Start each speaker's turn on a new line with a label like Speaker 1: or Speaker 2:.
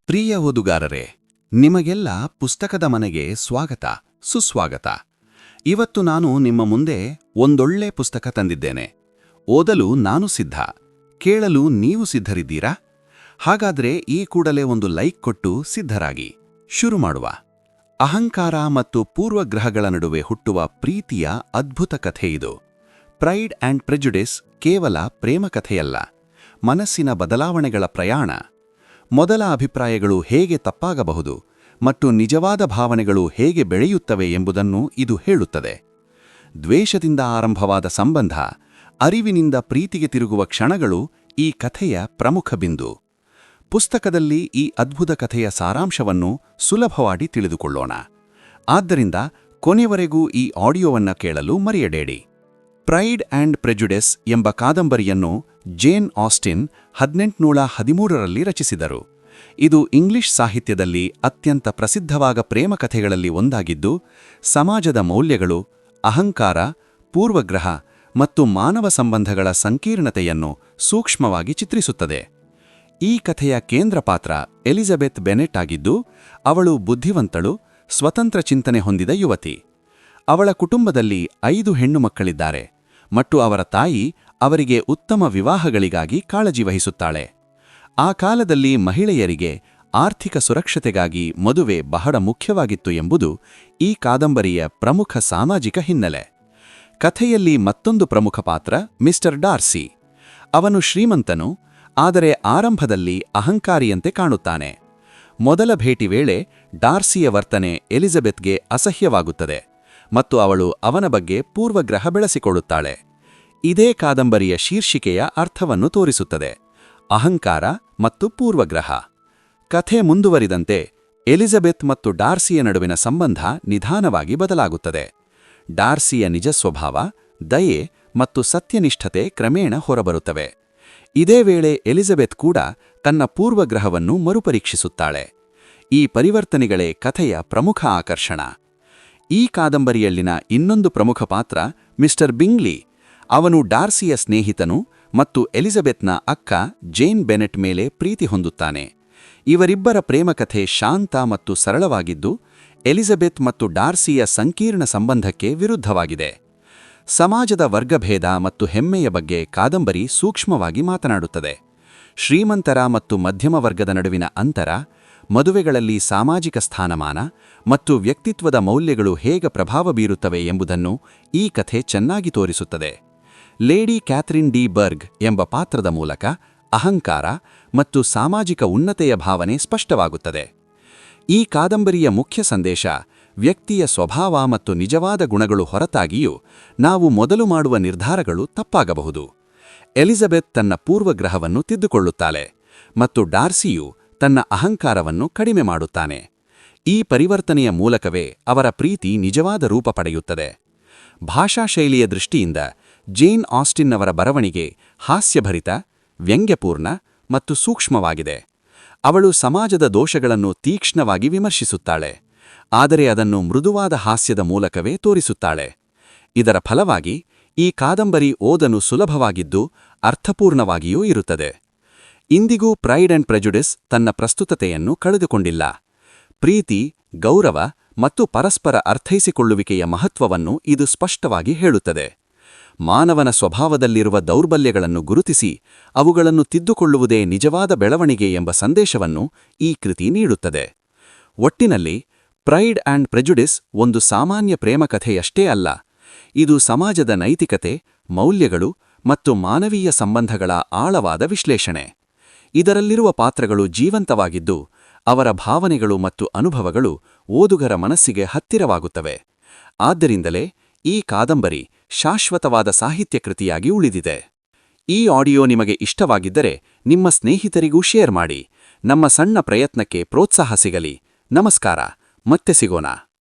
Speaker 1: ಪ್ರಿಯ ಓದುಗಾರರೇ, ನಿಮಗೆಲ್ಲ ಪುಸ್ತಕದ ಮನೆಗೆ ಸ್ವಾಗತ, ಸುಸ್ವಾಗತ. ಇವತ್ತು ನಾನು ನಿಮ್ಮ ಮುಂದೆ ಒಂದೊಳ್ಳೆ ಪುಸ್ತಕ ತಂದಿದ್ದೇನೆ. ಓದಲು ನಾನು ಸಿದ್ಧ, ಕೇಳಲು ನೀವು ಸಿದ್ಧರಿದ್ದೀರಾ? ಹಾಗಾದ್ರೆ ಈ ಕೂಡಲೇ ಒಂದು ಲೈಕ್ ಕೊಟ್ಟು ಸಿದ್ಧರಾಗಿ ಶುರು ಮಾಡುವ. ಅಹಂಕಾರ ಮತ್ತು ಪೂರ್ವಗ್ರಹಗಳ ನಡುವೆ ಹುಟ್ಟುವ ಪ್ರೀತಿಯ ಅದ್ಭುತ ಕಥೆಯಿದು. ಪ್ರೈಡ್ ಆ್ಯಂಡ್ ಪ್ರೆಜುಡಿಸ್ ಕೇವಲ ಪ್ರೇಮ ಕಥೆಯಲ್ಲ, ಮನಸ್ಸಿನ ಬದಲಾವಣೆಗಳ ಪ್ರಯಾಣ. ಮೊದಲ ಅಭಿಪ್ರಾಯಗಳು ಹೇಗೆ ತಪ್ಪಾಗಬಹುದು ಮತ್ತು ನಿಜವಾದ ಭಾವನೆಗಳು ಹೇಗೆ ಬೆಳೆಯುತ್ತವೆ ಎಂಬುದನ್ನು ಇದು ಹೇಳುತ್ತದೆ. ದ್ವೇಷದಿಂದ ಆರಂಭವಾದ ಸಂಬಂಧ, ಅರಿವಿನಿಂದ ಪ್ರೀತಿಗೆ ತಿರುಗುವ ಕ್ಷಣಗಳು ಈ ಕಥೆಯ ಪ್ರಮುಖ ಬಿಂದು. ಪುಸ್ತಕದಲ್ಲಿ ಈ ಅದ್ಭುತ ಕಥೆಯ ಸಾರಾಂಶವನ್ನು ಸುಲಭವಾಗಿ ತಿಳಿದುಕೊಳ್ಳೋಣ. ಆದ್ದರಿಂದ ಕೊನೆವರೆಗೂ ಈ ಆಡಿಯೋವನ್ನು ಕೇಳಲು ಮರೆಯಬೇಡಿ. ಪ್ರೈಡ್ ಆ್ಯಂಡ್ ಪ್ರೆಜುಡಿಸ್ ಎಂಬ ಕಾದಂಬರಿಯನ್ನು ಜೇನ್ ಆಸ್ಟಿನ್ 1813ರಲ್ಲಿ ರಚಿಸಿದರು. ಇದು ಇಂಗ್ಲಿಷ್ ಸಾಹಿತ್ಯದಲ್ಲಿ ಅತ್ಯಂತ ಪ್ರಸಿದ್ಧವಾದ ಪ್ರೇಮ ಕಥೆಗಳಲ್ಲಿ ಒಂದಾಗಿದ್ದು, ಸಮಾಜದ ಮೌಲ್ಯಗಳು, ಅಹಂಕಾರ, ಪೂರ್ವಗ್ರಹ ಮತ್ತು ಮಾನವ ಸಂಬಂಧಗಳ ಸಂಕೀರ್ಣತೆಯನ್ನು ಸೂಕ್ಷ್ಮವಾಗಿ ಚಿತ್ರಿಸುತ್ತದೆ. ಈ ಕಥೆಯ ಕೇಂದ್ರ ಪಾತ್ರ ಎಲಿಜಬೆತ್ ಬೆನೆಟ್ ಆಗಿದ್ದು, ಅವಳು ಬುದ್ಧಿವಂತಳು, ಸ್ವತಂತ್ರ ಚಿಂತನೆ ಹೊಂದಿದ ಯುವತಿ. ಅವಳ ಕುಟುಂಬದಲ್ಲಿ 5 ಹೆಣ್ಣು ಮಕ್ಕಳಿದ್ದಾರೆ ಮತ್ತು ಅವರ ತಾಯಿ ಅವರಿಗೆ ಉತ್ತಮ ವಿವಾಹಗಳಿಗಾಗಿ ಕಾಳಜಿ ವಹಿಸುತ್ತಾಳೆ. ಆ ಕಾಲದಲ್ಲಿ ಮಹಿಳೆಯರಿಗೆ ಆರ್ಥಿಕ ಸುರಕ್ಷತೆಗಾಗಿ ಮದುವೆ ಬಹಳ ಮುಖ್ಯವಾಗಿತ್ತು ಎಂಬುದು ಈ ಕಾದಂಬರಿಯ ಪ್ರಮುಖ ಸಾಮಾಜಿಕ ಹಿನ್ನೆಲೆ. ಕಥೆಯಲ್ಲಿ ಮತ್ತೊಂದು ಪ್ರಮುಖ ಪಾತ್ರ ಮಿಸ್ಟರ್ ಡಾರ್ಸಿ. ಅವನು ಶ್ರೀಮಂತನು, ಆದರೆ ಆರಂಭದಲ್ಲಿ ಅಹಂಕಾರಿಯಂತೆ ಕಾಣುತ್ತಾನೆ. ಮೊದಲ ಭೇಟಿ ವೇಳೆ ಡಾರ್ಸಿಯ ವರ್ತನೆ ಎಲಿಜಬೆತ್ಗೆ ಅಸಹ್ಯವಾಗುತ್ತದೆ ಮತ್ತು ಅವಳು ಅವನ ಬಗ್ಗೆ ಪೂರ್ವಗ್ರಹ ಬೆಳೆಸಿಕೊಳ್ಳುತ್ತಾಳೆ. ಇದೇ ಕಾದಂಬರಿಯ ಶೀರ್ಷಿಕೆಯ ಅರ್ಥವನ್ನು ತೋರಿಸುತ್ತದೆ: ಅಹಂಕಾರ ಮತ್ತು ಪೂರ್ವಗ್ರಹ. ಕಥೆ ಮುಂದುವರಿದಂತೆ ಎಲಿಜಬೆತ್ ಮತ್ತು ಡಾರ್ಸಿಯ ನಡುವಿನ ಸಂಬಂಧ ನಿಧಾನವಾಗಿ ಬದಲಾಗುತ್ತದೆ. ಡಾರ್ಸಿಯ ನಿಜ ಸ್ವಭಾವ, ದಯೆ ಮತ್ತು ಸತ್ಯನಿಷ್ಠತೆ ಕ್ರಮೇಣ ಹೊರಬರುತ್ತವೆ. ಇದೇ ವೇಳೆ ಎಲಿಜಬೆತ್ ಕೂಡ ತನ್ನ ಪೂರ್ವಗ್ರಹವನ್ನು ಮರುಪರೀಕ್ಷಿಸುತ್ತಾಳೆ. ಈ ಪರಿವರ್ತನೆಗಳೇ ಕಥೆಯ ಪ್ರಮುಖ ಆಕರ್ಷಣ. ಈ ಕಾದಂಬರಿಯಲ್ಲಿನ ಇನ್ನೊಂದು ಪ್ರಮುಖ ಪಾತ್ರ ಮಿಸ್ಟರ್ ಬಿಂಗ್ಲಿ. ಅವನು ಡಾರ್ಸಿಯ ಸ್ನೇಹಿತನು ಮತ್ತು ಎಲಿಜಬೆತ್ನ ಅಕ್ಕ ಜೇನ್ ಬೆನೆಟ್ ಮೇಲೆ ಪ್ರೀತಿ ಹೊಂದುತ್ತಾನೆ. ಇವರಿಬ್ಬರ ಪ್ರೇಮಕಥೆ ಶಾಂತ ಮತ್ತು ಸರಳವಾಗಿದ್ದು, ಎಲಿಜಬೆತ್ ಮತ್ತು ಡಾರ್ಸಿಯ ಸಂಕೀರ್ಣ ಸಂಬಂಧಕ್ಕೆ ವಿರುದ್ಧವಾಗಿದೆ. ಸಮಾಜದ ವರ್ಗಭೇದ ಮತ್ತು ಹೆಮ್ಮೆಯ ಬಗ್ಗೆ ಕಾದಂಬರಿ ಸೂಕ್ಷ್ಮವಾಗಿ ಮಾತನಾಡುತ್ತದೆ. ಶ್ರೀಮಂತರ ಮತ್ತು ಮಧ್ಯಮ ವರ್ಗದ ನಡುವಿನ ಅಂತರ, ಮದುವೆಗಳಲ್ಲಿ ಸಾಮಾಜಿಕ ಸ್ಥಾನಮಾನ ಮತ್ತು ವ್ಯಕ್ತಿತ್ವದ ಮೌಲ್ಯಗಳು ಹೇಗೆ ಪ್ರಭಾವ ಬೀರುತ್ತವೆ ಎಂಬುದನ್ನು ಈ ಕಥೆ ಚೆನ್ನಾಗಿ ತೋರಿಸುತ್ತದೆ. ಲೇಡಿ ಕ್ಯಾಥರಿನ್ ಡಿ ಬರ್ಗ್ ಎಂಬ ಪಾತ್ರದ ಮೂಲಕ ಅಹಂಕಾರ ಮತ್ತು ಸಾಮಾಜಿಕ ಉನ್ನತೆಯ ಭಾವನೆ ಸ್ಪಷ್ಟವಾಗುತ್ತದೆ. ಈ ಕಾದಂಬರಿಯ ಮುಖ್ಯ ಸಂದೇಶ ವ್ಯಕ್ತಿಯ ಸ್ವಭಾವ ಮತ್ತು ನಿಜವಾದ ಗುಣಗಳು ಹೊರತಾಗಿಯೂ ನಾವು ಮೊದಲು ಮಾಡುವ ನಿರ್ಧಾರಗಳು ತಪ್ಪಾಗಬಹುದು. ಎಲಿಜಬೆತ್ ತನ್ನ ಪೂರ್ವಗ್ರಹವನ್ನು ತಿದ್ದುಕೊಳ್ಳುತ್ತಾಳೆ ಮತ್ತು ಡಾರ್ಸಿಯು ತನ್ನ ಅಹಂಕಾರವನ್ನು ಕಡಿಮೆ ಮಾಡುತ್ತಾನೆ. ಈ ಪರಿವರ್ತನೆಯ ಮೂಲಕವೇ ಅವರ ಪ್ರೀತಿ ನಿಜವಾದ ರೂಪ ಪಡೆಯುತ್ತದೆ. ಭಾಷಾಶೈಲಿಯ ದೃಷ್ಟಿಯಿಂದ ಜೇನ್ ಆಸ್ಟಿನ್ ಅವರ ಬರವಣಿಗೆ ಹಾಸ್ಯಭರಿತ, ವ್ಯಂಗ್ಯಪೂರ್ಣ ಮತ್ತು ಸೂಕ್ಷ್ಮವಾಗಿದೆ. ಅವಳು ಸಮಾಜದ ದೋಷಗಳನ್ನು ತೀಕ್ಷ್ಣವಾಗಿ ವಿಮರ್ಶಿಸುತ್ತಾಳೆ, ಆದರೆ ಅದನ್ನು ಮೃದುವಾದ ಹಾಸ್ಯದ ಮೂಲಕವೇ ತೋರಿಸುತ್ತಾಳೆ. ಇದರ ಫಲವಾಗಿ ಈ ಕಾದಂಬರಿ ಓದಲು ಸುಲಭವಾಗಿದ್ದು ಅರ್ಥಪೂರ್ಣವಾಗಿಯೂ ಇರುತ್ತದೆ. ಇಂದಿಗೂ ಪ್ರೈಡ್ ಆ್ಯಂಡ್ ಪ್ರೆಜುಡಿಸ್ ತನ್ನ ಪ್ರಸ್ತುತತೆಯನ್ನು ಕಳೆದುಕೊಂಡಿಲ್ಲ. ಪ್ರೀತಿ, ಗೌರವ ಮತ್ತು ಪರಸ್ಪರ ಅರ್ಥೈಸಿಕೊಳ್ಳುವಿಕೆಯ ಮಹತ್ವವನ್ನು ಇದು ಸ್ಪಷ್ಟವಾಗಿ ಹೇಳುತ್ತದೆ. ಮಾನವನ ಸ್ವಭಾವದಲ್ಲಿರುವ ದೌರ್ಬಲ್ಯಗಳನ್ನು ಗುರುತಿಸಿ ಅವುಗಳನ್ನು ತಿದ್ದುಕೊಳ್ಳುವುದೇ ನಿಜವಾದ ಬೆಳವಣಿಗೆ ಎಂಬ ಸಂದೇಶವನ್ನು ಈ ಕೃತಿ ನೀಡುತ್ತದೆ. ಒಟ್ಟಿನಲ್ಲಿ ಪ್ರೈಡ್ ಆ್ಯಂಡ್ ಪ್ರೆಜುಡಿಸ್ ಒಂದು ಸಾಮಾನ್ಯ ಪ್ರೇಮಕಥೆಯಷ್ಟೇ ಅಲ್ಲ. ಇದು ಸಮಾಜದ ನೈತಿಕತೆ, ಮೌಲ್ಯಗಳು ಮತ್ತು ಮಾನವೀಯ ಸಂಬಂಧಗಳ ಆಳವಾದ ವಿಶ್ಲೇಷಣೆ. ಇದರಲ್ಲಿರುವ ಪಾತ್ರಗಳು ಜೀವಂತವಾಗಿದ್ದು, ಅವರ ಭಾವನೆಗಳು ಮತ್ತು ಅನುಭವಗಳು ಓದುಗರ ಮನಸ್ಸಿಗೆ ಹತ್ತಿರವಾಗುತ್ತವೆ. ಆದ್ದರಿಂದಲೇ ಈ ಕಾದಂಬರಿ ಶಾಶ್ವತವಾದ ಸಾಹಿತ್ಯ ಕೃತಿಯಾಗಿ ಉಳಿದಿದೆ. ಈ ಆಡಿಯೋ ನಿಮಗೆ ಇಷ್ಟವಾಗಿದ್ದರೆ ನಿಮ್ಮ ಸ್ನೇಹಿತರಿಗೂ ಶೇರ್ ಮಾಡಿ. ನಮ್ಮ ಸಣ್ಣ ಪ್ರಯತ್ನಕ್ಕೆ ಪ್ರೋತ್ಸಾಹ ಸಿಗಲಿ. ನಮಸ್ಕಾರ, ಮತ್ತೆ ಸಿಗೋಣ.